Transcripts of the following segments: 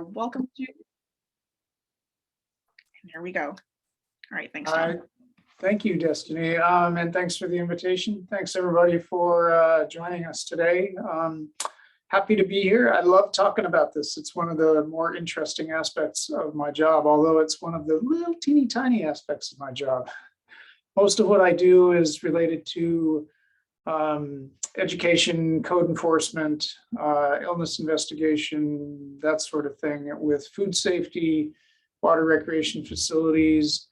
Welcome to, and here we go. All right, thanks, All Tom. right, thank you, Destiny, and thanks for the invitation. Thanks everybody for joining us today. Happy to be here. I love talking about this. It's one of the more interesting aspects of my job, although it's one of the little teeny tiny aspects of my job. Most of what I do is related to education, code enforcement, illness investigation, that sort of thing, with food safety, water recreation facilities.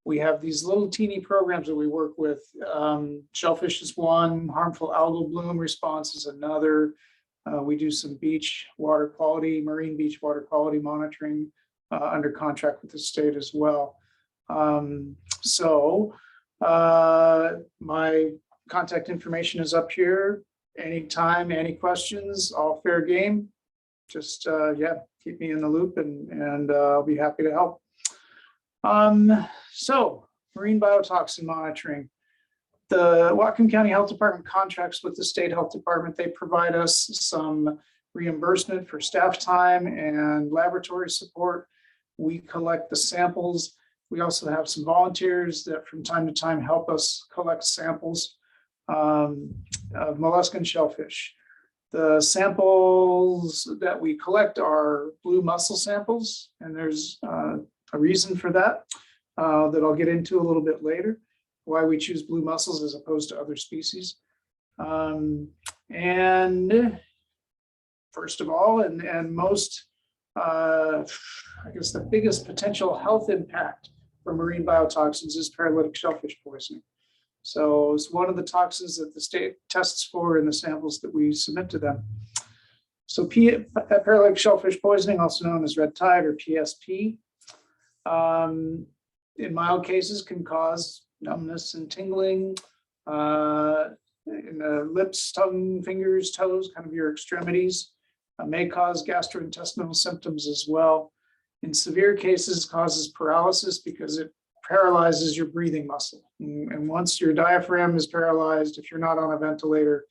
We have these little teeny programs that we work with. Shellfish is one, harmful algal bloom response is another. We do some beach water quality, marine beach water quality monitoring under contract with the state as well. My contact information is up here. Anytime, any questions, all fair game. Just yeah, keep me in the loop and I'll be happy to help. So marine biotoxin monitoring. The Whatcom County Health Department contracts with the state health department. They provide us some reimbursement for staff time and laboratory support. We collect the samples. We also have some volunteers that from time to time help us collect samples of molluscan shellfish. The samples that we collect are blue mussel samples, and there's a reason for that that I'll get into a little bit later, why we choose blue mussels as opposed to other species. And first of all, and most, I guess the biggest potential health impact for marine biotoxins is paralytic shellfish poisoning. So it's one of the toxins that the state tests for in the samples that we submit to them. So paralytic shellfish poisoning, also known as red tide or PSP, in mild cases can cause numbness and tingling in the lips, tongue, fingers, toes, kind of your extremities. May cause gastrointestinal symptoms as well. In severe cases, causes paralysis because it paralyzes your breathing muscle. And once your diaphragm is paralyzed, if you're not on a ventilator,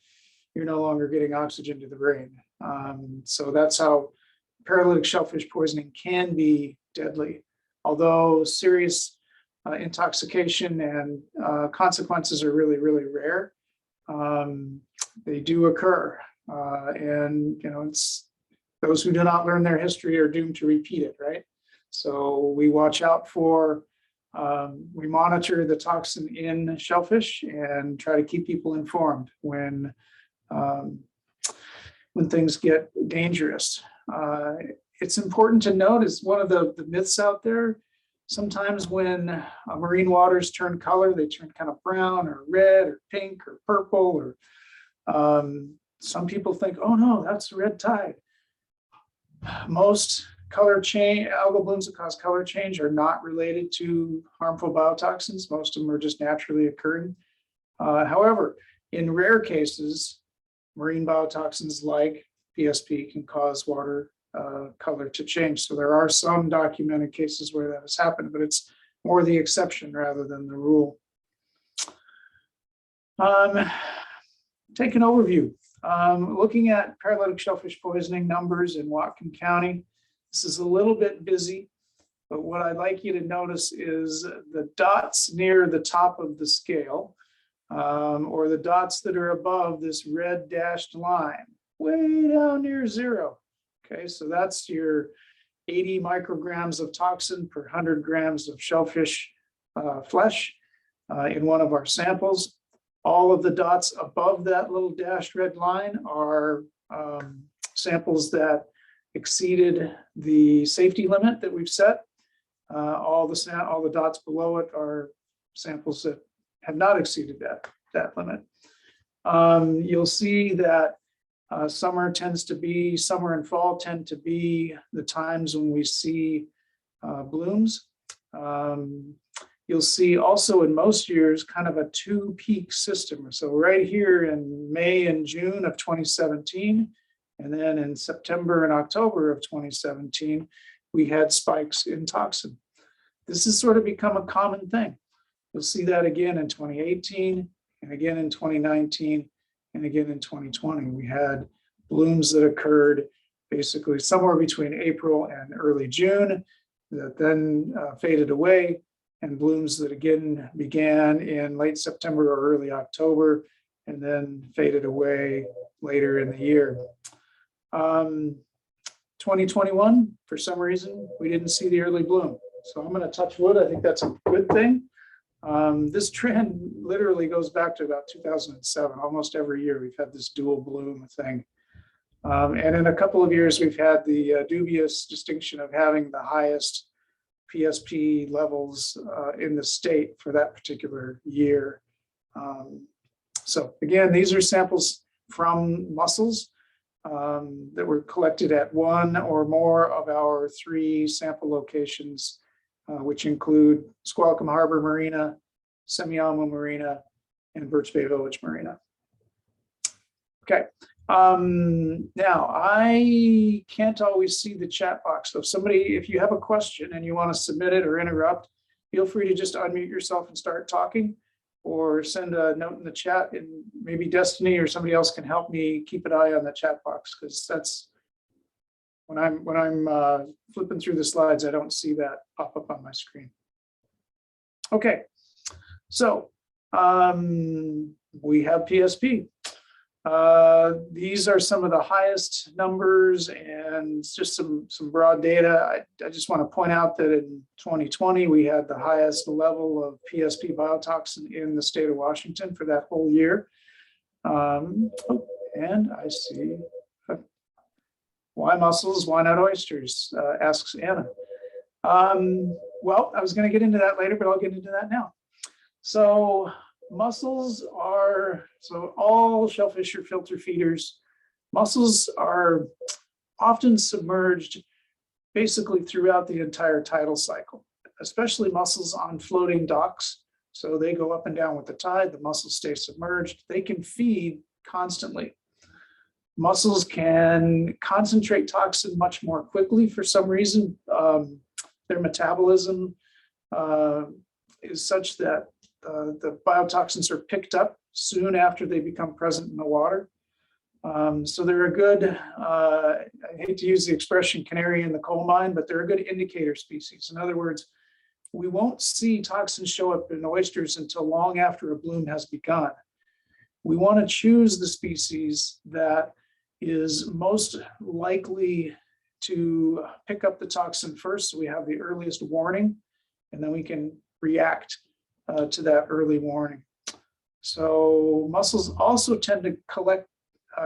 you're no longer getting oxygen to the brain. So that's how paralytic shellfish poisoning can be deadly. Although serious intoxication and consequences are really, really rare, they do occur. And you know, it's those who do not learn their history are doomed to repeat it, right? So we watch out for, we monitor the toxin in shellfish and try to keep people informed when things get dangerous. It's important to note, is one of the myths out there, sometimes when marine waters turn color, they turn kind of brown or red or pink or purple, or some people think, oh no, that's red tide. Most color change, algal blooms that cause color change are not related to harmful biotoxins. Most of them are just naturally occurring. However, in rare cases, marine biotoxins like Psp can cause water color to change. So there are some documented cases where that has happened, but it's more the exception rather than the rule. Take an overview. Looking at paralytic shellfish poisoning numbers in Whatcom County, this is a little bit busy, but what I'd like you to notice is the dots near the top of the scale, or the dots that are above this red dashed line, way down near zero. Okay, so that's your 80 micrograms of toxin per 100 grams of shellfish flesh in one of our samples. All of the dots above that little dashed red line are samples that exceeded the safety limit that we've set. All the dots below it are samples that have not exceeded that limit. You'll see that summer and fall tend to be the times when we see blooms. You'll see also in most years kind of a two-peak system. So right here in May and June of 2017, and then in September and October of 2017, we had spikes in toxin. This has sort of become a common thing. You'll see that again in 2018, and again in 2019, and again in 2020. We had blooms that occurred basically somewhere between April and early June, that then faded away, and blooms that again began in late September or early October, and then faded away later in the year. 2021, for some reason, we didn't see the early bloom. So I'm going to touch wood. I think that's a good thing. This trend literally goes back to about 2007. Almost every year we've had this dual bloom thing. And in a couple of years, we've had the dubious distinction of having the highest Psp levels in the state for that particular year. So again, these are samples from mussels that were collected at one or more of our 3 sample locations, which include Squalicum Harbor Marina, Semiahmoo Marina, and Birch Bay Village Marina. Okay. Now I can't always see the chat box. So if you have a question and you want to submit it or interrupt, feel free to just unmute yourself and start talking, or send a note in the chat, and maybe Destiny or somebody else can help me keep an eye on the chat box, because that's when I'm flipping through the slides, I don't see that pop up on my screen. Okay, so we have PSP. These are some of the highest numbers, and just some broad data. I just want to point out that in 2020, we had the highest level of Psp biotoxin in the state of Washington for that whole year. And I see, why mussels, why not oysters, asks Anna. Well, I was going to get into that later, but I'll get into that now. So mussels are, so all shellfish are filter feeders. Mussels are often submerged basically throughout the entire tidal cycle, especially mussels on floating docks. So they go up and down with the tide, the mussels stay submerged. They can feed constantly. Mussels can concentrate toxin much more quickly for some reason. Their metabolism is such that the biotoxins are picked up soon after they become present in the water. So they're a good, I hate to use the expression canary in the coal mine, but they're a good indicator species. In other words, we won't see toxins show up in oysters until long after a bloom has begun. We want to choose the species that is most likely to pick up the toxin first, so we have the earliest warning, and then we can react to that early warning. So mussels also tend to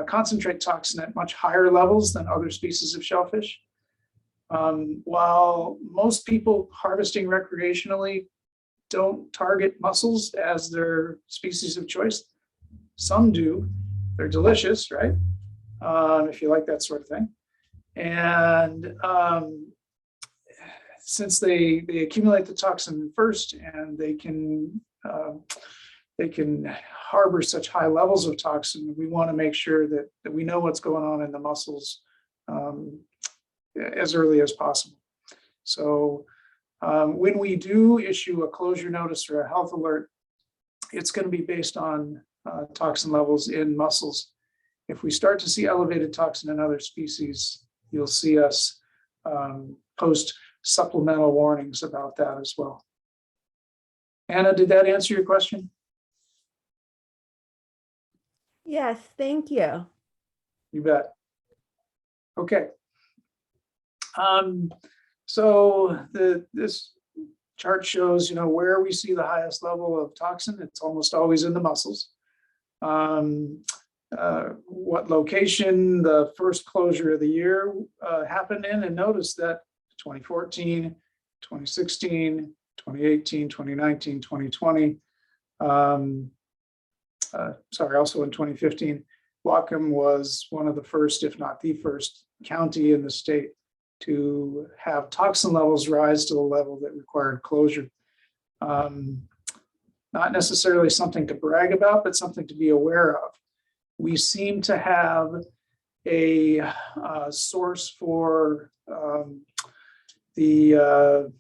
concentrate toxin at much higher levels than other species of shellfish. While most people harvesting recreationally don't target mussels as their species of choice, some do. They're delicious, right? If you like that sort of thing. And since they accumulate the toxin first, and they can harbor such high levels of toxin, we want to make sure that we know what's going on in the mussels as early as possible. So when we do issue a closure notice or a health alert, it's going to be based on toxin levels in mussels. If we start to see elevated toxin in other species, you'll see us post supplemental warnings about that as well. Anna, did that answer your question? Yes, thank you. You bet. Okay. So this chart shows, where we see the highest level of toxin. It's almost always in the mussels. What location the first closure of the year happened in, and notice that 2014, 2016, 2018, 2019, 2020. Sorry, also in 2015, Whatcom was one of the first, if not the first, county in the state to have toxin levels rise to the level that required closure. Not necessarily something to brag about, but something to be aware of. We seem to have a source for the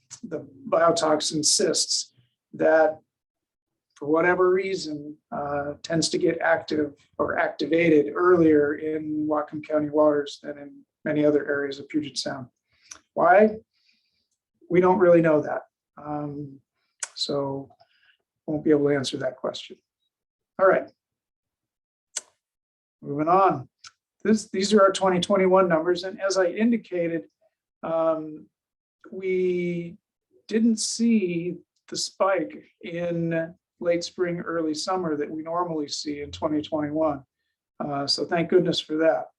biotoxin cysts that, for whatever reason, tends to get active or activated earlier in Whatcom County waters than in many other areas of Puget Sound. Why? We don't really know that. So won't be able to answer that question. All right. Moving on. These are our 2021 numbers. And as I indicated, we didn't see the spike in late spring, early summer that we normally see in 2021. So thank goodness for that.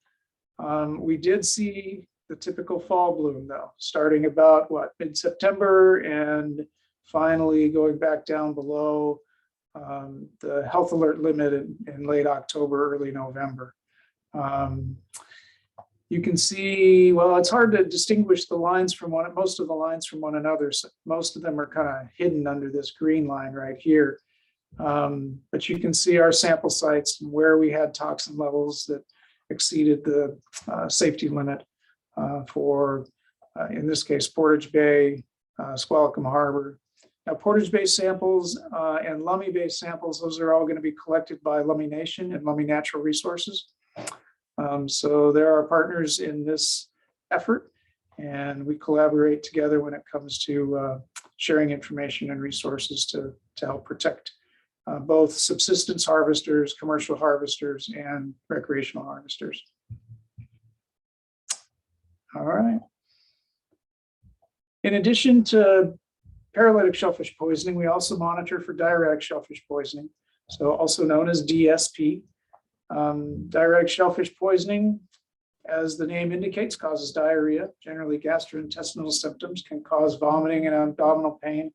We did see the typical fall bloom though, starting about mid-September and finally going back down below the health alert limit in late October, early November. You can see, well, it's hard to distinguish the lines from most of the lines from one another. So most of them are kind of hidden under this green line right here. But you can see our sample sites and where we had toxin levels that exceeded the safety limit for, in this case, Portage Bay, Squalicum Harbor. Now, Portage Bay samples and Lummi Bay samples, those are all going to be collected by Lummi Nation and Lummi Natural Resources. So they're our partners in this effort, and we collaborate together when it comes to sharing information and resources to help protect both subsistence harvesters, commercial harvesters, and recreational harvesters. All right. In addition to paralytic shellfish poisoning, we also monitor for diuretic shellfish poisoning, so also known as DSP. Diuretic shellfish poisoning, as the name indicates, causes diarrhea. Generally, gastrointestinal symptoms can cause vomiting and abdominal pain.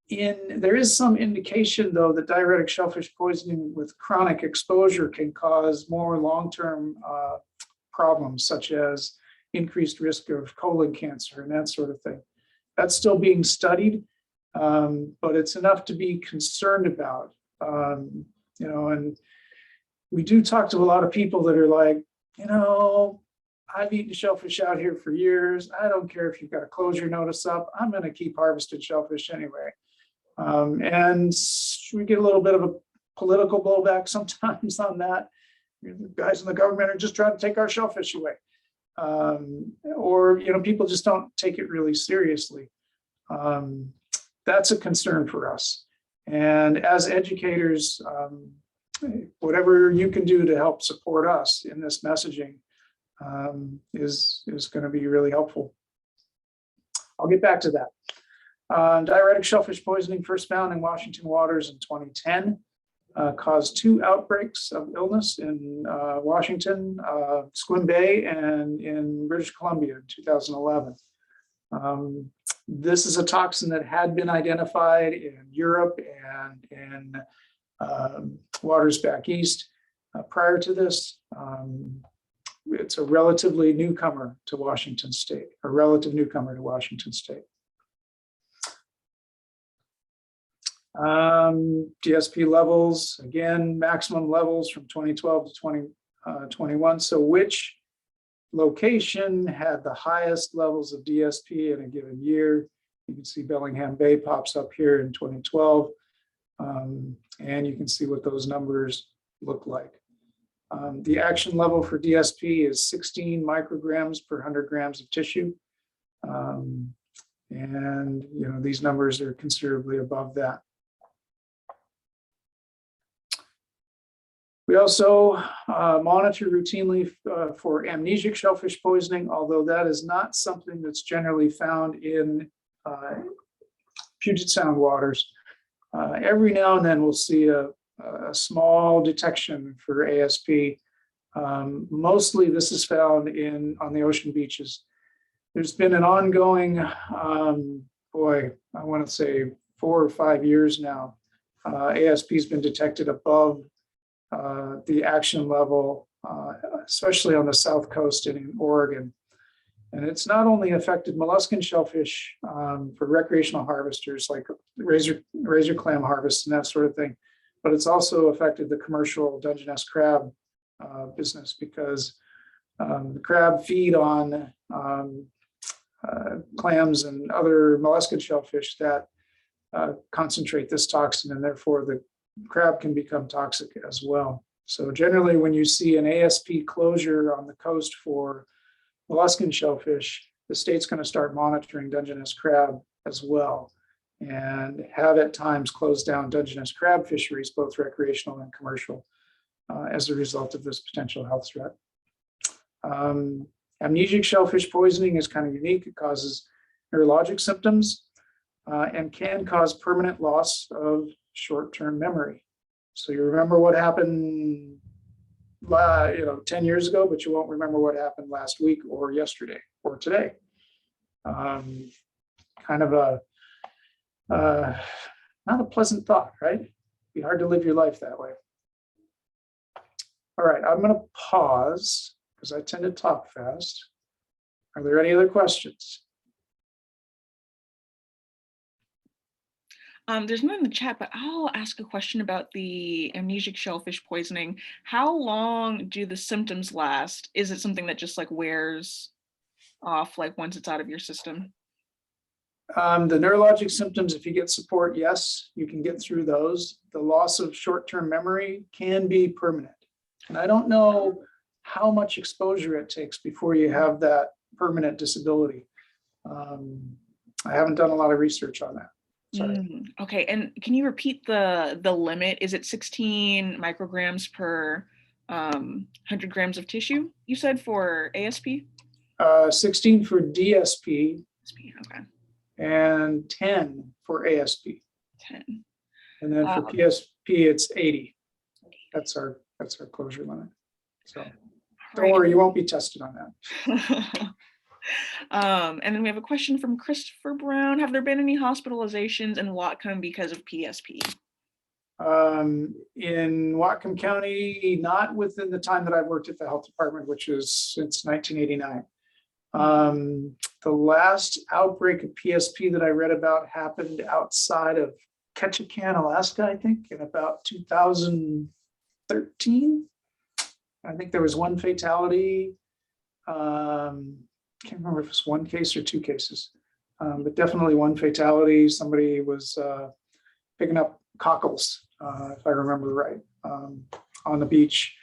There is some indication, though, that diuretic shellfish poisoning with chronic exposure can cause more long-term problems, such as increased risk of colon cancer and that sort of thing. That's still being studied, but it's enough to be concerned about. And we do talk to a lot of people that are like, I've eaten shellfish out here for years. I don't care if you've got a closure notice up. I'm going to keep harvesting shellfish anyway. And we get a little bit of a political blowback sometimes on that. The guys in the government are just trying to take our shellfish away. Or people just don't take it really seriously. That's a concern for us. And as educators, whatever you can do to help support us in this messaging is going to be really helpful. I'll get back to that. Diuretic shellfish poisoning first found in Washington waters in 2010 caused 2 outbreaks of illness in Washington, Psp Bay, and in British Columbia in 2011. This is a toxin that had been identified in Europe and in waters back east prior to this. It's a relatively newcomer to Washington State, a relative newcomer to Washington State. DSP levels, again, maximum levels from 2012 to 2021. So which location had the highest levels of DSP in a given year? You can see Bellingham Bay pops up here in 2012. And you can see what those numbers look like. The action level for DSP is 16 micrograms per 100 grams of tissue. And these numbers are considerably above that. We also monitor routinely for amnesic shellfish poisoning, although that is not something that's generally found in Puget Sound waters. Every now and then we'll see a small detection for ASP. Mostly this is found on the ocean beaches. There's been an ongoing, I want to say 4 or 5 years now. ASP has been detected above the action level, especially on the south coast and in Oregon. And it's not only affected molluscan shellfish for recreational harvesters like razor clam harvests and that sort of thing, but it's also affected the commercial Dungeness crab business because the crab feed on clams and other molluscan shellfish that concentrate this toxin, and therefore the crab can become toxic as well. So generally, when you see an ASP closure on the coast for molluscan shellfish, the state's going to start monitoring Dungeness crab as well, and have at times closed down Dungeness crab fisheries, both recreational and commercial, as a result of this potential health threat. Amnesic shellfish poisoning is kind of unique. It causes neurologic symptoms and can cause permanent loss of short-term memory. So you remember what happened 10 years ago, but you won't remember what happened last week or yesterday or today. Kind of a not a pleasant thought, right? It'd be hard to live your life that way. All right, I'm going to pause because I tend to talk fast. Are there any other questions? There's none in the chat, but I'll ask a question about the amnesic shellfish poisoning. How long do the symptoms last? Is it something that just like wears off like once it's out of your system? The neurologic symptoms, if you get support, yes, you can get through those. The loss of short-term memory can be permanent. And I don't know how much exposure it takes before you have that permanent disability. I haven't done a lot of research on that. Sorry. Okay, and can you repeat the limit? Is it 16 micrograms per 100 grams of tissue, you said, for ASP? 16 for DSP. Okay. And 10 for ASP. 10. And then for PSP, it's 80. That's our closure limit. So don't worry, you won't be tested on that. And then we have a question from Christopher Brown. Have there been any hospitalizations in Whatcom because of PSP? In Whatcom County, not within the time that I've worked at the health department, which is since 1989. The last outbreak of PSP that I read about happened outside of Ketchikan, Alaska, I think, in about 2013. I think there was one fatality. Can't remember if it's one case or two cases, but definitely one fatality. Somebody was picking up cockles, if I remember right, on the beach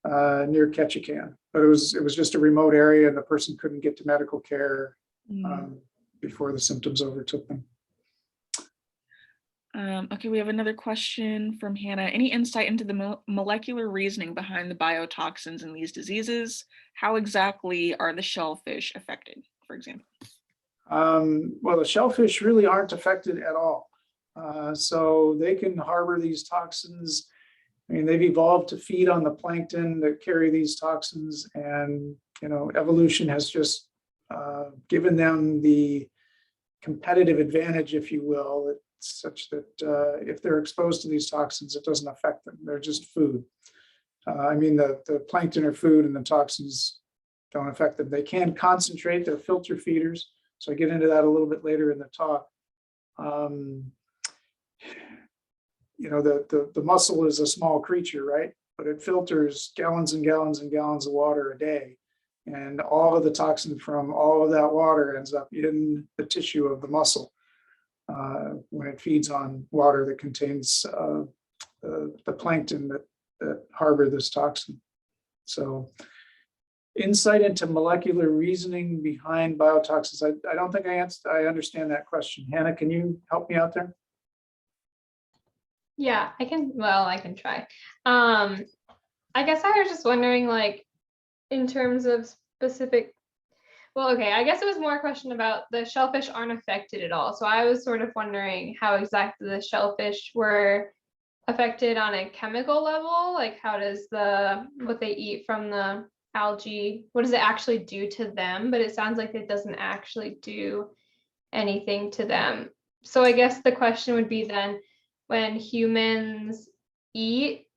near Ketchikan. But it was just a remote area, and the person couldn't get to medical care before the symptoms overtook them. Okay, we have another question from Hannah. Any insight into the molecular reasoning behind the biotoxins in these diseases? How exactly are the shellfish affected, for example? Well, the shellfish really aren't affected at all. So they can harbor these toxins. I mean, they've evolved to feed on the plankton that carry these toxins, and evolution has just given them the competitive advantage, if you will, such that if they're exposed to these toxins, it doesn't affect them. They're just food. I mean, the plankton are food, and the toxins don't affect them. They can concentrate. They're filter feeders. So I get into that a little bit later in the talk. The mussel is a small creature, right? But it filters gallons and gallons and gallons of water a day. And all of the toxin from all of that water ends up in the tissue of the mussel when it feeds on water that contains the plankton that harbor this toxin. So insight into molecular reasoning behind biotoxins. I don't think I understand that question. Hannah, can you help me out there? Yeah, I can try. I guess I was just wondering, like, in terms of specific, well, okay, I guess it was more a question about the shellfish aren't affected at all. So I was sort of wondering how exactly the shellfish were affected on a chemical level. Like, how does what they eat from the algae, what does it actually do to them? But it sounds like it doesn't actually do anything to them. So I guess the question would be then, when humans eat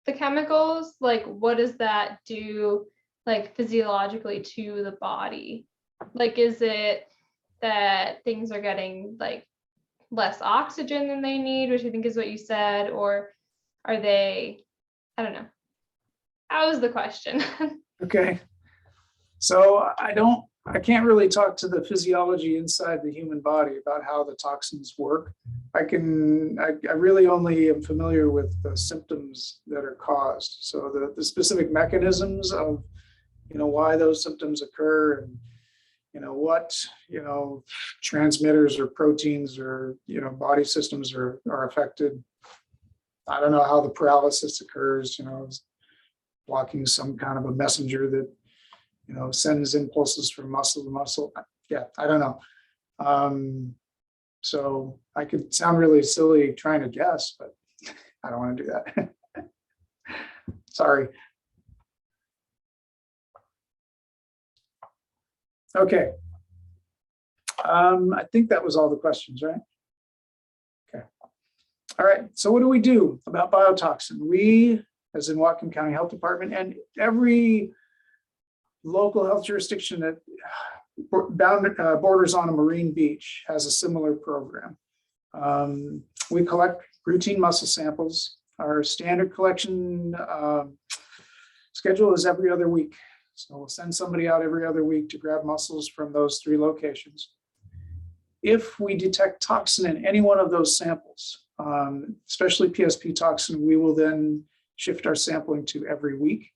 the chemicals, like, what does that do, like, physiologically to the body? Like, is it that things are getting like less oxygen than they need, which I think is what you said, or are they, I don't know. That was the question. Okay. So I can't really talk to the physiology inside the human body about how the toxins work. I really only am familiar with the symptoms that are caused. So the specific mechanisms of, why those symptoms occur, and, what, transmitters or proteins or, body systems are affected. I don't know how the paralysis occurs, blocking some kind of a messenger that, sends impulses from muscle to muscle. Yeah, I don't know. So I could sound really silly trying to guess, but I don't want to do that. Sorry. Okay. I think that was all the questions, right? Okay. All right. So what do we do about biotoxin? We, as in Whatcom County Health Department, and every local health jurisdiction that borders on a marine beach has a similar program. We collect routine mussel samples. Our standard collection schedule is every other week. So we'll send somebody out every other week to grab mussels from those 3 locations. If we detect toxin in any one of those samples, especially Psp toxin, we will then shift our sampling to every week,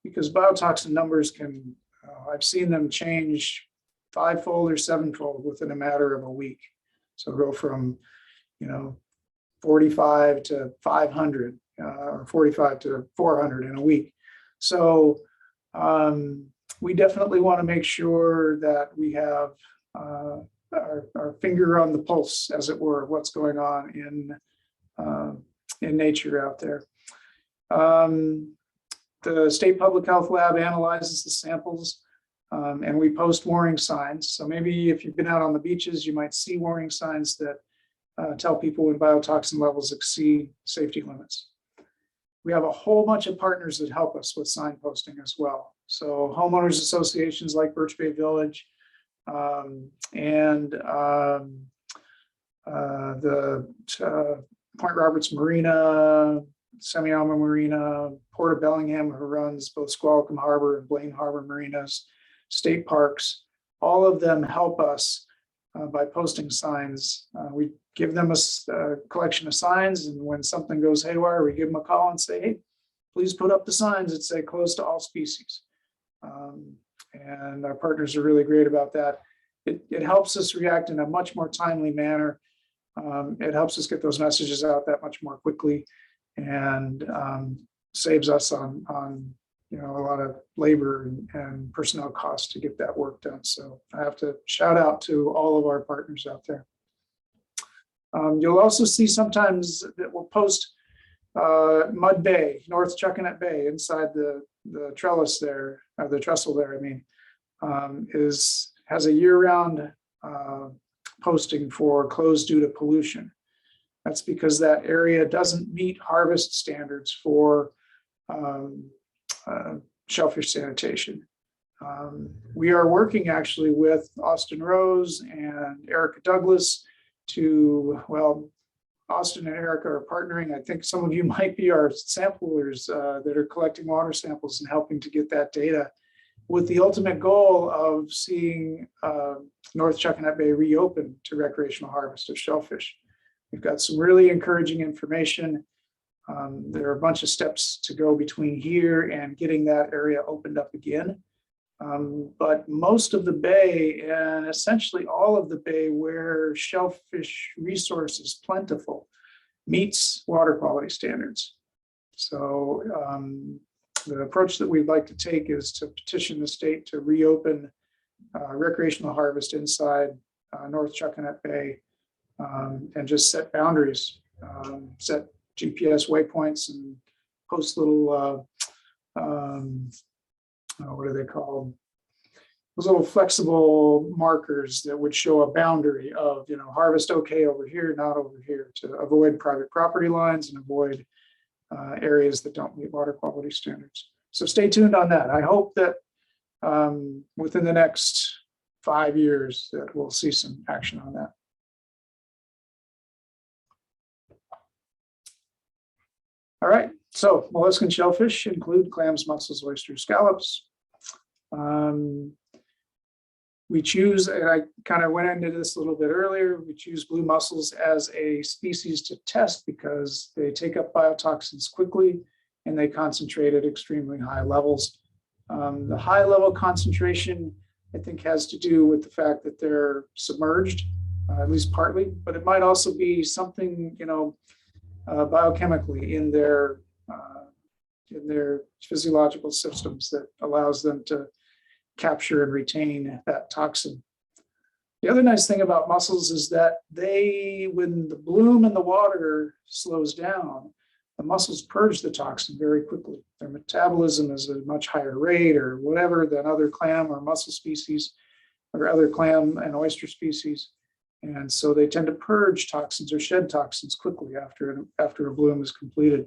because biotoxin numbers can, I've seen them change 5-fold or 7-fold within a matter of a week. So go from, 45 to 500 or 45 to 400 in a week. So we definitely want to make sure that we have our finger on the pulse, as it were, of what's going on in nature out there. The State Public Health Lab analyzes the samples, and we post warning signs. So maybe if you've been out on the beaches, you might see warning signs that tell people when biotoxin levels exceed safety limits. We have a whole bunch of partners that help us with sign posting as well. So homeowners associations like Birch Bay Village, and the Point Roberts Marina, Semi-Alma Marina, Port of Bellingham, who runs both Squalicum Harbor and Blaine Harbor Marinas, state parks, all of them help us by posting signs. We give them a collection of signs, and when something goes haywire, we give them a call and say, hey, please put up the signs that say closed to all species. And our partners are really great about that. It helps us react in a much more timely manner. It helps us get those messages out that much more quickly, and saves us on a lot of labor and personnel costs to get that work done. So I have to shout out to all of our partners out there. You'll also see sometimes that we'll post Mud Bay, North Chuckanet Bay, inside the trellis there, or the trestle there, I mean, has a year-round posting for closed due to pollution. That's because that area doesn't meet harvest standards for shellfish sanitation. We are working actually with Austin Rose and Erica Douglas to, well, Austin and Erica are partnering. I think some of you might be our samplers that are collecting water samples and helping to get that data, with the ultimate goal of seeing North Chuckanet Bay reopen to recreational harvest of shellfish. We've got some really encouraging information. There are a bunch of steps to go between here and getting that area opened up again. But most of the bay, and essentially all of the bay where shellfish resource is plentiful, meets water quality standards. So the approach that we'd like to take is to petition the state to reopen recreational harvest inside North Chuckanet Bay, and just set boundaries, set GPS waypoints, and post little what are they called? Those little flexible markers that would show a boundary of, harvest okay over here, not over here, to avoid private property lines and avoid areas that don't meet water quality standards. So stay tuned on that. I hope that within the next 5 years that we'll see some action on that. All right, so molluscan shellfish include clams, mussels, oysters, scallops. We choose, and I kind of went into this a little bit earlier, we choose blue mussels as a species to test because they take up biotoxins quickly and they concentrate at extremely high levels. The high level concentration, I think, has to do with the fact that they're submerged, at least partly, but it might also be something, biochemically in their physiological systems that allows them to capture and retain that toxin. The other nice thing about mussels is that when the bloom in the water slows down, the mussels purge the toxin very quickly. Their metabolism is at a much higher rate or whatever than other clam or mussel species or other clam and oyster species. And so they tend to purge toxins or shed toxins quickly after a bloom is completed.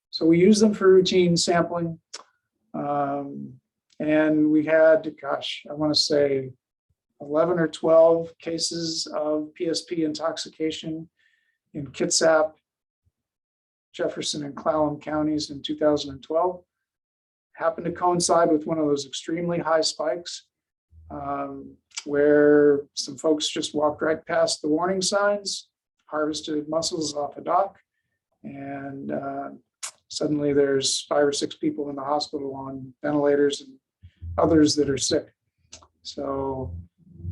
So we use them for routine sampling. And we had, I want to say 11 or 12 cases of PSP intoxication in Kitsap, Jefferson, and Clallam counties in 2012. Happened to coincide with one of those extremely high spikes where some folks just walked right past the warning signs, harvested mussels off a dock, and suddenly there's 5 or 6 people in the hospital on ventilators and others that are sick. So,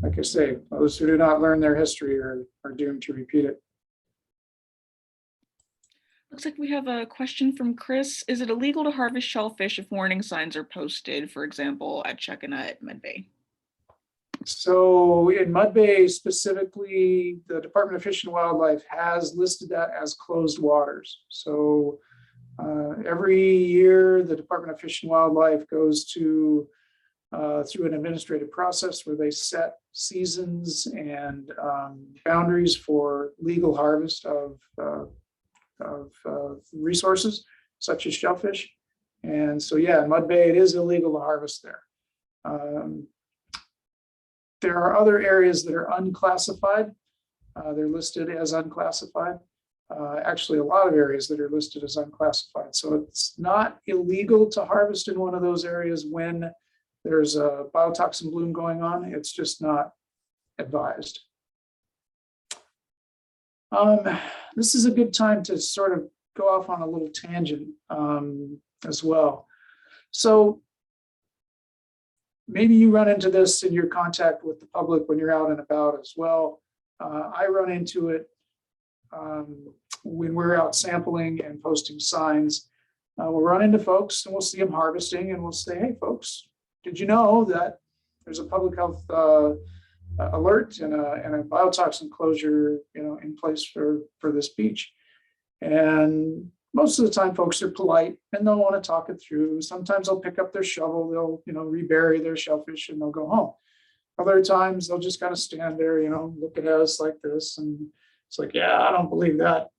like I say, those who do not learn their history are doomed to repeat it. Looks like we have a question from Chris. Is it illegal to harvest shellfish if warning signs are posted, for example, at Checkina Mud Bay? So in Mud Bay specifically, the Department of Fish and Wildlife has listed that as closed waters. So every year, the Department of Fish and Wildlife goes through an administrative process where they set seasons and boundaries for legal harvest of resources such as shellfish. And so, yeah, in Mud Bay, it is illegal to harvest there. There are other areas that are unclassified. They're listed as unclassified. Actually, a lot of areas that are listed as unclassified. So it's not illegal to harvest in one of those areas when there's a biotoxin bloom going on. It's just not advised. This is a good time to sort of go off on a little tangent as well. So maybe you run into this in your contact with the public when you're out and about as well. I run into it when we're out sampling and posting signs. We'll run into folks and we'll see them harvesting and we'll say, hey folks, did you know that there's a public health alert and a biotoxin closure, in place for this beach? And most of the time folks are polite and they'll want to talk it through. Sometimes they'll pick up their shovel, they'll rebury their shellfish and they'll go home. Other times they'll just kind of stand there, looking at us like this. And it's like, yeah, I don't believe that.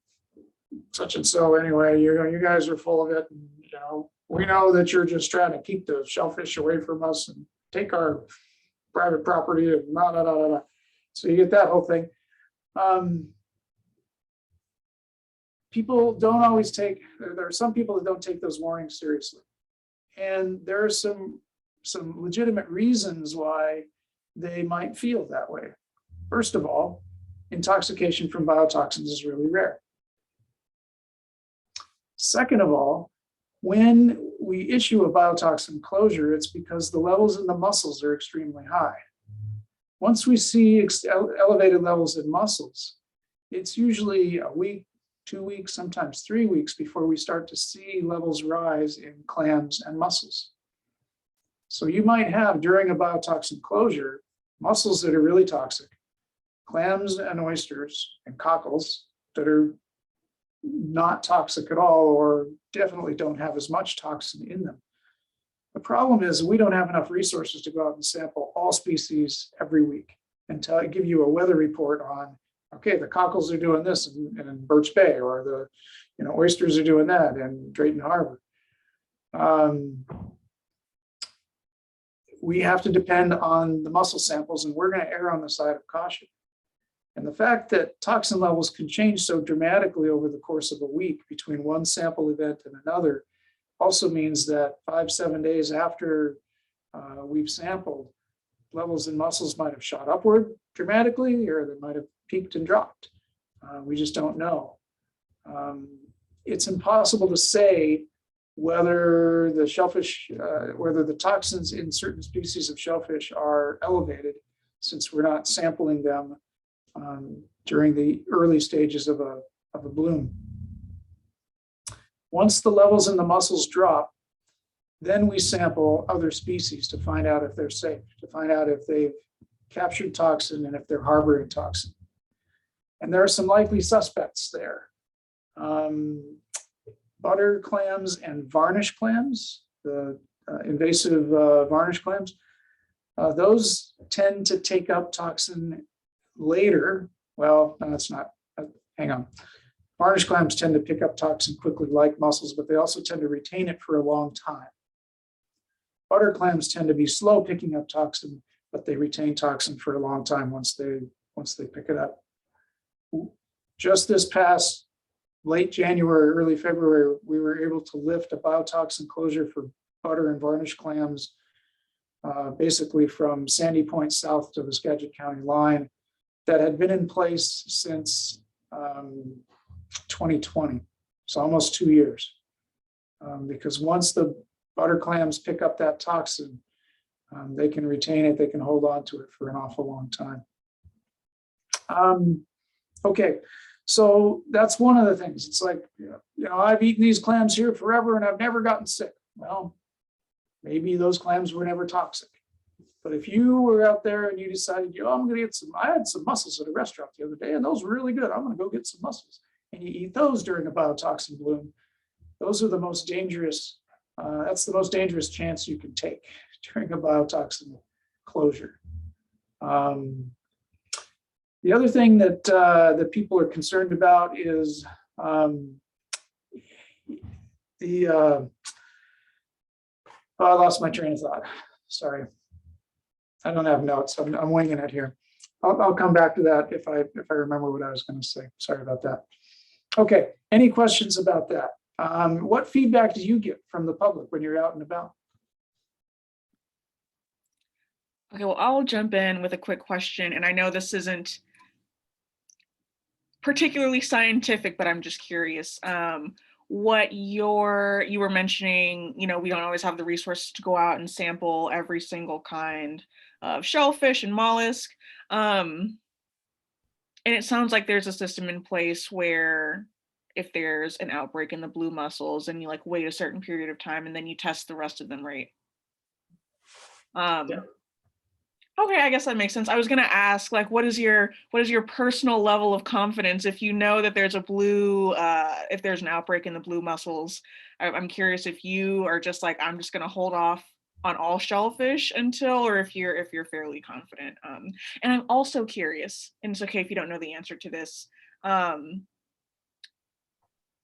Such and so anyway, you guys are full of it. And, we know that you're just trying to keep the shellfish away from us and take our private property and blah, blah, blah, blah. So you get that whole thing. People don't always there are some people that don't take those warnings seriously. And there are some legitimate reasons why they might feel that way. First of all, intoxication from biotoxins is really rare. Second of all, when we issue a biotoxin closure, it's because the levels in the mussels are extremely high. Once we see elevated levels in mussels, it's usually a week, 2 weeks, sometimes 3 weeks before we start to see levels rise in clams and mussels. So you might have during a biotoxin closure, mussels that are really toxic, clams and oysters and cockles that are not toxic at all, or definitely don't have as much toxin in them. The problem is we don't have enough resources to go out and sample all species every week and give you a weather report on, okay, the cockles are doing this in Birch Bay, or the oysters are doing that in Drayton Harbor. We have to depend on the mussel samples, and we're going to err on the side of caution. And the fact that toxin levels can change so dramatically over the course of a week between one sample event and another also means that 5-7 days after we've sampled, levels in mussels might have shot upward dramatically, or they might have peaked and dropped. We just don't know. It's impossible to say whether the shellfish, whether the toxins in certain species of shellfish are elevated, since we're not sampling them during the early stages of a bloom. Once the levels in the mussels drop, then we sample other species to find out if they're safe, to find out if they've captured toxin and if they're harboring toxin. And there are some likely suspects there. Butter clams and varnish clams, the invasive varnish clams, those tend to take up toxin later. Well, no, that's not, hang on. Varnish clams tend to pick up toxin quickly like mussels, but they also tend to retain it for a long time. Butter clams tend to be slow picking up toxin, but they retain toxin for a long time once they pick it up. Just this past late January, early February, we were able to lift a biotoxin closure for butter and varnish clams, basically from Sandy Point south to the Skagit County line, that had been in place since 2020, so almost 2 years. Because once the butter clams pick up that toxin, they can retain it, they can hold on to it for an awful long time. Okay, so that's one of the things. It's like, I've eaten these clams here forever and I've never gotten sick. Well, maybe those clams were never toxic. But if you were out there and you decided, I'm going to get some, I had some mussels at a restaurant the other day and those were really good. I'm going to go get some mussels. And you eat those during a biotoxin bloom. Those are the most dangerous. That's the most dangerous chance you can take during a biotoxin closure. The other thing that that people are concerned about is I lost my train of thought. Sorry, I don't have notes. I'm winging it here. I'll come back to that if I remember what I was going to say. Sorry about that. Okay, any questions about that? What feedback do you get from the public when you're out and about? Okay, well, I'll jump in with a quick question, and I know this isn't particularly scientific, but I'm just curious. What you were mentioning, we don't always have the resources to go out and sample every single kind of shellfish and mollusk. And it sounds like there's a system in place where if there's an outbreak in the blue mussels and you wait a certain period of time and then you test the rest of them, right? Yeah. Okay, I guess that makes sense. I was gonna ask, what is your personal level of confidence if you know that there's if there's an outbreak in the blue mussels? I'm curious if you are just I'm just gonna hold off on all shellfish until, or if you're fairly confident. And I'm also curious, and it's okay if you don't know the answer to this.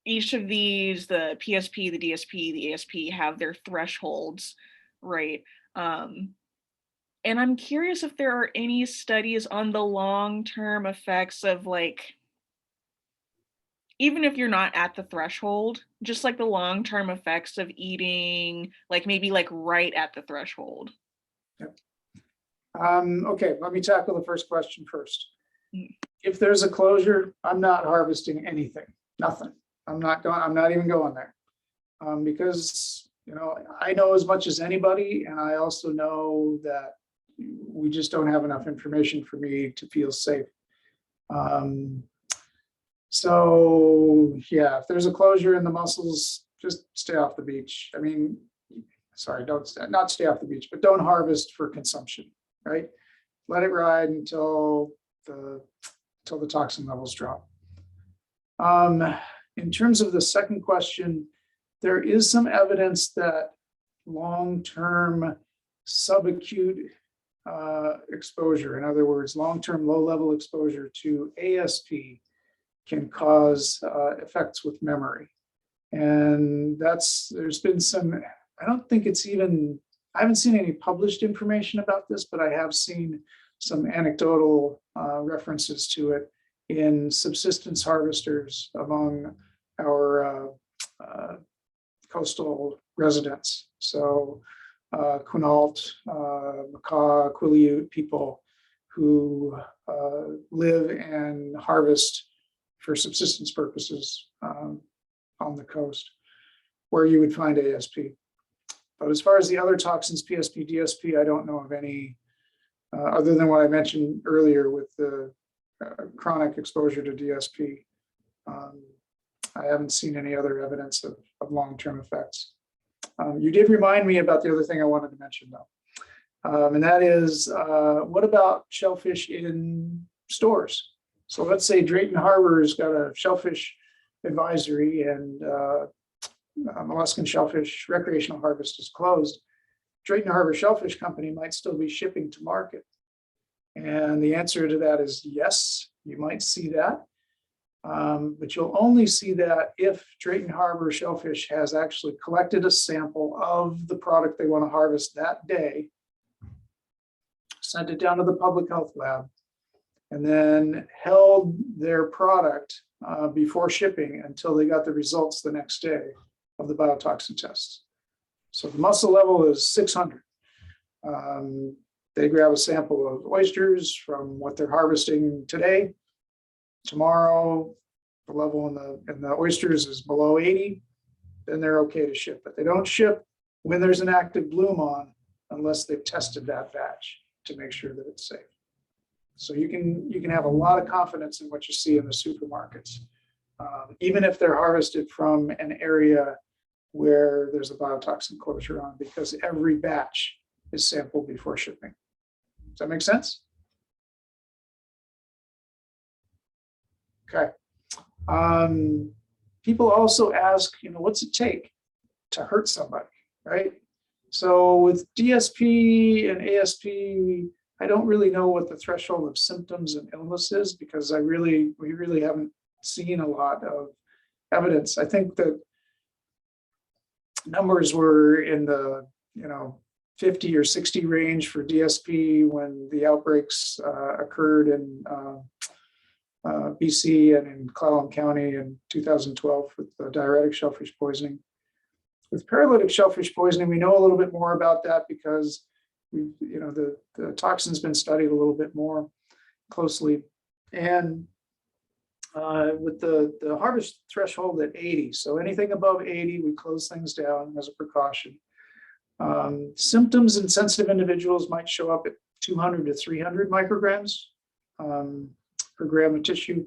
Each of these, the PSP, the DSP, the ASP, have their thresholds, right? And I'm curious if there are any studies on the long-term effects of even if you're not at the threshold, just the long-term effects of eating, maybe right at the threshold. Yep. Okay, let me tackle the first question first. Mm. If there's a closure, I'm not harvesting anything, nothing. I'm not even going there. Because, I know as much as anybody, and I also know that we just don't have enough information for me to feel safe. So yeah, if there's a closure in the mussels, just stay off the beach. I mean, sorry, not stay off the beach, but don't harvest for consumption, right? Let it ride until the toxin levels drop. In terms of the second question, there is some evidence that long-term subacute exposure, in other words, long-term low-level exposure to ASP can cause effects with memory. And there's been some, I haven't seen any published information about this, but I have seen some anecdotal references to it in subsistence harvesters among our coastal residents. So Quinault, Macaw, Quileute people who live and harvest for subsistence purposes on the coast, where you would find ASP. But as far as the other toxins, PSP, DSP, I don't know of any, other than what I mentioned earlier with the chronic exposure to DSP. I haven't seen any other evidence of long-term effects. You did remind me about the other thing I wanted to mention, though, and that is, what about shellfish in stores? So let's say Drayton Harbor's got a shellfish advisory and molluscan shellfish recreational harvest is closed. Drayton Harbor Shellfish Company might still be shipping to market. And the answer to that is yes, you might see that. But you'll only see that if Drayton Harbor Shellfish has actually collected a sample of the product they want to harvest that day, sent it down to the public health lab, and then held their product before shipping until they got the results the next day of the biotoxin tests. So the mussel level is 600. They grab a sample of oysters from what they're harvesting today. Tomorrow, the level in the oysters is below 80, then they're okay to ship. But they don't ship when there's an active bloom on unless they've tested that batch to make sure that it's safe. So you can have a lot of confidence in what you see in the supermarkets, even if they're harvested from an area where there's a biotoxin closure on, because every batch is sampled before shipping. Does that make sense? Okay. People also ask, what's it take to hurt somebody, right? So with DSP and ASP, I don't really know what the threshold of symptoms and illness is, because we really haven't seen a lot of evidence. I think that numbers were in the 50 or 60 range for DSP when the outbreaks occurred in BC and in Whatcom County in 2012 with the diuretic shellfish poisoning. With paralytic shellfish poisoning, we know a little bit more about that because the toxin's been studied a little bit more closely. And with the harvest threshold at 80, so anything above 80, we close things down as a precaution. Symptoms in sensitive individuals might show up at 200 to 300 micrograms per gram of tissue,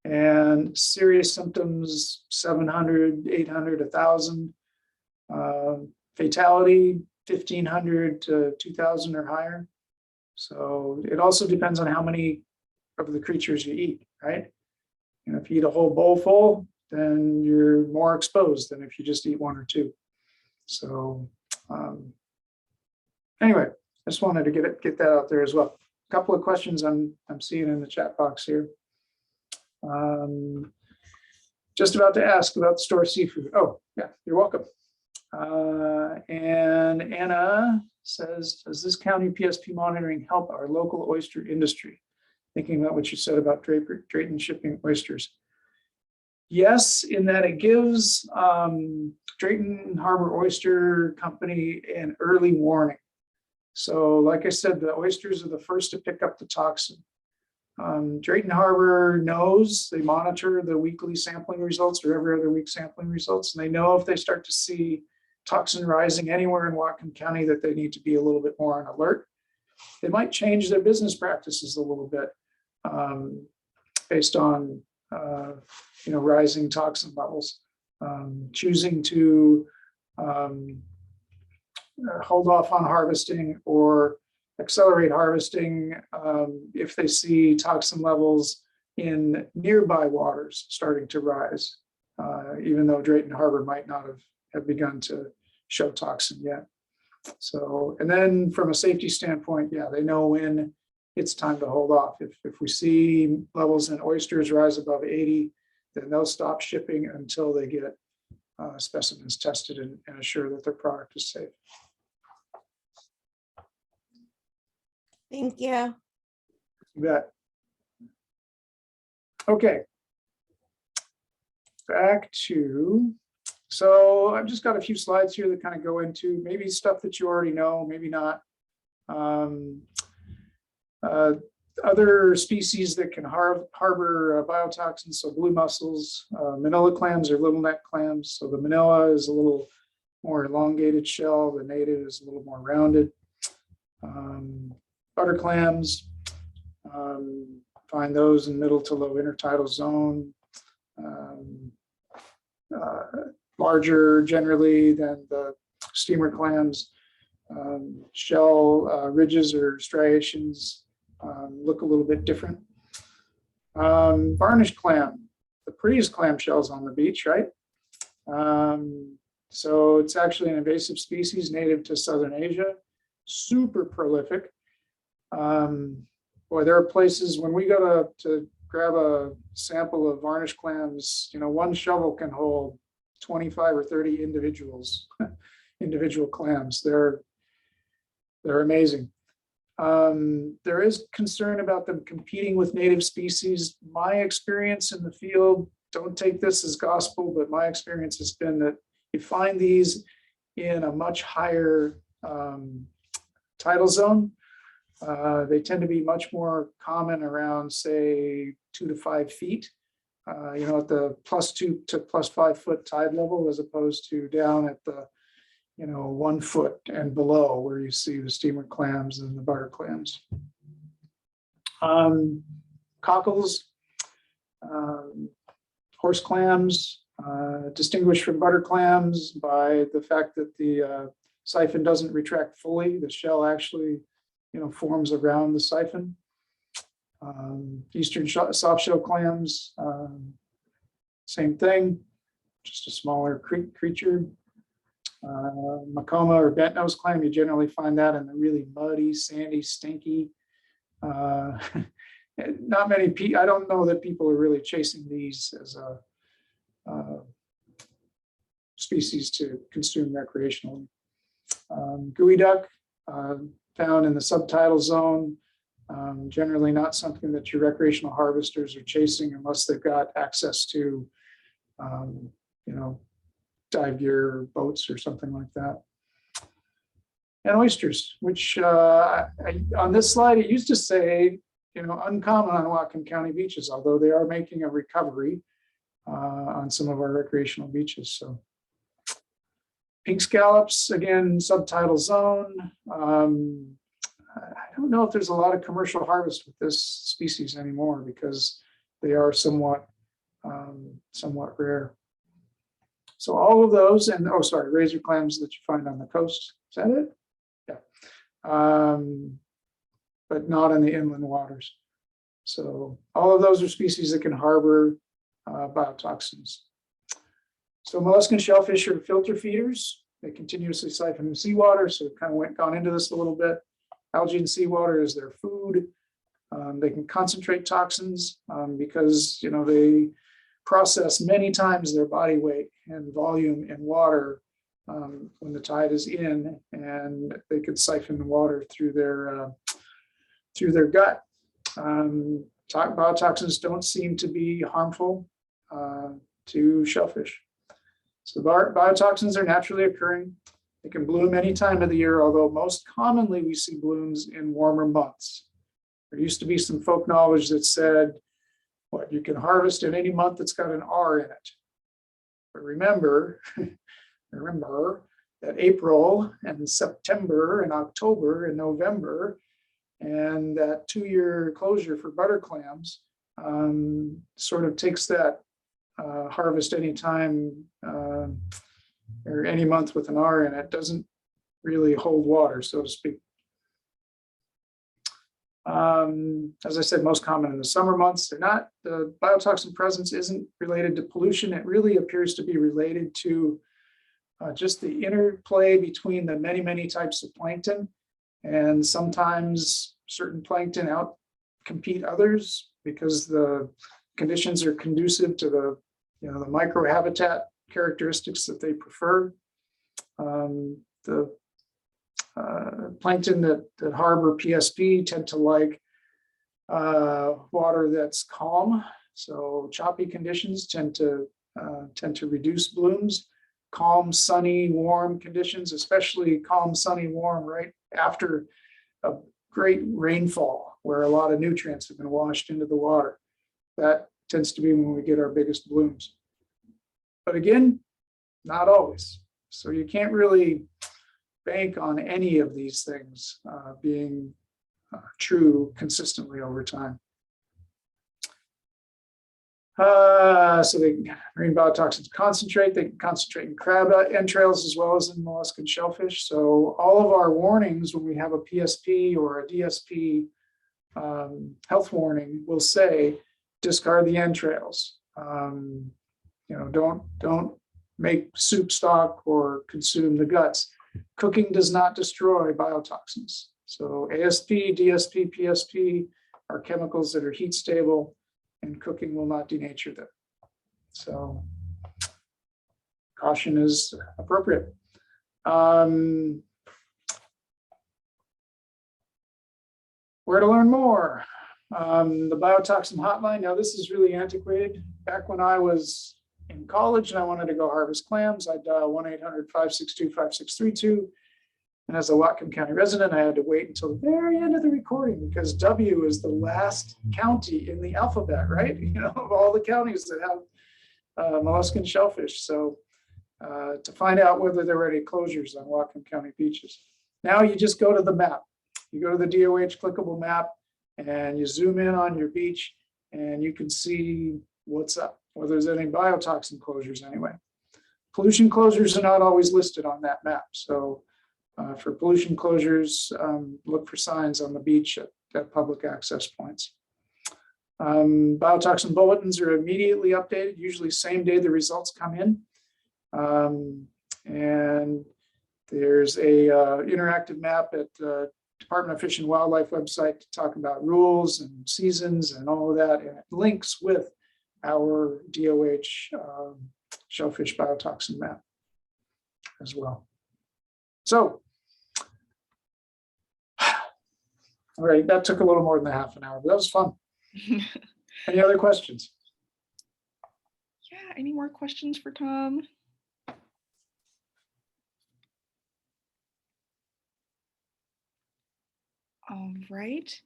and serious symptoms 700, 800, 1,000. Fatality 1,500 to 2,000 or higher. So it also depends on how many of the creatures you eat, right? If you eat a whole bowl full, then you're more exposed than if you just eat one or two. So anyway, I just wanted to get that out there as well. A couple of questions I'm seeing in the chat box here. Just about to ask about store seafood. Oh, yeah, you're welcome. And Anna says, does this county PSP monitoring help our local oyster industry? Thinking about what you said about Drayton shipping oysters. Yes, in that it gives Drayton Harbor Oyster Company an early warning. So like I said, the oysters are the first to pick up the toxin. Drayton Harbor knows, they monitor the weekly sampling results or every other week sampling results, and they know if they start to see toxin rising anywhere in Whatcom County that they need to be a little bit more on alert. They might change their business practices a little bit based on rising toxin levels, choosing to hold off on harvesting or accelerate harvesting if they see toxin levels in nearby waters starting to rise, even though Drayton Harbor might not have begun to show toxin yet. So, and then from a safety standpoint, yeah, they know when it's time to hold off. If we see levels in oysters rise above 80, then they'll stop shipping until they get specimens tested and assure that their product is safe. Thank you. You bet. Okay. Back to So I've just got a few slides here that kind of go into maybe stuff that you already know, maybe not. Other species that can harbor biotoxins, so blue mussels, manila clams or little neck clams. So the manila is a little more elongated shell, the native is a little more rounded. Butter clams, find those in middle to low intertidal zone. Larger generally than the steamer clams. Shell ridges or striations look a little bit different. Varnish clam, the prettiest clam shells on the beach, right? So it's actually an invasive species native to Southern Asia, super prolific. Boy, there are places when we go to grab a sample of varnish clams, you know, one shovel can hold 25 or 30 individual clams. They're amazing. There is concern about them competing with native species. My experience in the field, don't take this as gospel, but my experience has been that you find these in a much higher tidal zone. They tend to be much more common around, say, 2 to 5 feet, you know, at the +2 to +5 foot tide level, as opposed to down at the, you know, 1 foot and below where you see the steamer clams and the butter clams. Cockles, horse clams, distinguished from butter clams by the fact that the siphon doesn't retract fully. The shell actually, you know, forms around the siphon. Eastern soft shell clams, same thing, just a smaller creature. Macoma or bent nose clam, you generally find that in the really muddy, sandy, stinky. Not many people, I don't know that people are really chasing these as a species to consume recreationally. Gooey duck, found in the subtidal zone, generally not something that your recreational harvesters are chasing unless they've got access to, you know, dive gear boats or something like that. And oysters, which on this slide, it used to say, you know, uncommon on Whatcom County beaches, although they are making a recovery on some of our recreational beaches. So pink scallops, again, subtidal zone. I don't know if there's a lot of commercial harvest with this species anymore because they are somewhat rare. So all of those, and oh, sorry, razor clams that you find on the coast. Is that it? Yeah. But not in the inland waters. So all of those are species that can harbor biotoxins. So molluscan shellfish are filter feeders. They continuously siphon seawater. So we've kind of gone into this a little bit. Algae and seawater is their food. They can concentrate toxins because, you know, they process many times their body weight and volume in water when the tide is in, and they could siphon the water through their gut. Biotoxins don't seem to be harmful to shellfish. So biotoxins are naturally occurring. They can bloom any time of the year, although most commonly we see blooms in warmer months. There used to be some folk knowledge that said, what, you can harvest in any month that's got an R in it. But remember that April and September and October and November and that 2-year closure for butter clams sort of takes that harvest anytime or any month with an R in it, doesn't really hold water, so to speak. As I said, most common in the summer months. They're not, the biotoxin presence isn't related to pollution. It really appears to be related to just the interplay between the many types of plankton, and sometimes certain plankton out-compete others because the conditions are conducive to the, you know, the microhabitat characteristics that they prefer. The plankton that harbor Psp tend to like water that's calm, so choppy conditions tend to reduce blooms. calm, sunny, warm conditions, especially calm, sunny, warm, right after a great rainfall where a lot of nutrients have been washed into the water. That tends to be when we get our biggest blooms. But again, not always. So you can't really bank on any of these things being true consistently over time. So the marine biotoxins concentrate. They can concentrate in crab entrails as well as in molluscan shellfish. So all of our warnings when we have a PSP or a DSP health warning will say discard the entrails. Don't make soup stock or consume the guts. Cooking does not destroy biotoxins. So ASP, DSP, PSP are chemicals that are heat stable, and cooking will not denature them. So caution is appropriate. Where to learn more? The biotoxin hotline. Now this is really antiquated. Back when I was in college and I wanted to go harvest clams, I'd dial 1-800-562-5632. And as a Whatcom County resident, I had to wait until the very end of the recording because W is the last county in the alphabet, right? Of all the counties that have molluscan shellfish. So to find out whether there were any closures on Whatcom County beaches. Now you just go to the map. You go to the DOH clickable map and you zoom in on your beach and you can see what's up, whether there's any biotoxin closures anyway. Pollution closures are not always listed on that map. So for pollution closures, look for signs on the beach at public access points. Biotoxin bulletins are immediately updated, usually same day the results come in. And there's a interactive map at the Department of Fish and Wildlife website to talk about rules and seasons and all of that. And it links with our DOH shellfish biotoxin map as well. So, all right, that took a little more than a half an hour, but that was fun. Any other questions? Yeah, any more questions for Tom? All right.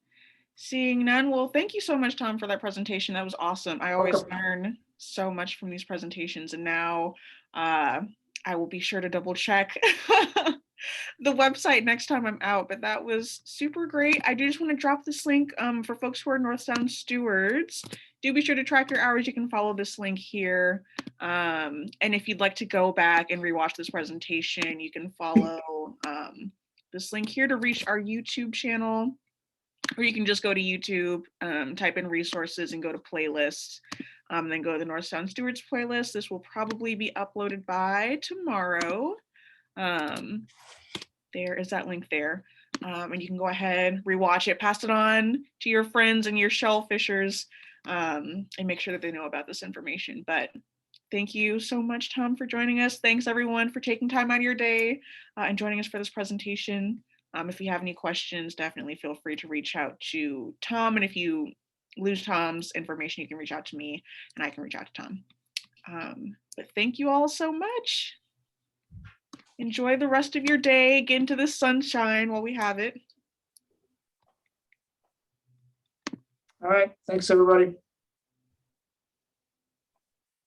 Seeing none, well, thank you so much, Tom, for that presentation. That was awesome. I always learn so much from these presentations, and now I will be sure to double check the website next time I'm out, but that was super great. I do just want to drop this link for folks who are North Sound stewards. Do be sure to track your hours. You can follow this link here. And if you'd like to go back and rewatch this presentation, you can follow this link here to reach our YouTube channel, or you can just go to YouTube, type in resources and go to playlists, then go to the North Sound Stewards playlist. This will probably be uploaded by tomorrow. There is that link there. And you can go ahead, rewatch it, pass it on to your friends and your shellfishers, and make sure that they know about this information. But thank you so much, Tom, for joining us. Thanks everyone for taking time out of your day and joining us for this presentation. If you have any questions, definitely feel free to reach out to Tom. And if you lose Tom's information, you can reach out to me and I can reach out to Tom. But thank you all so much. Enjoy the rest of your day. Get into the sunshine while we have it. All right. Thanks, everybody.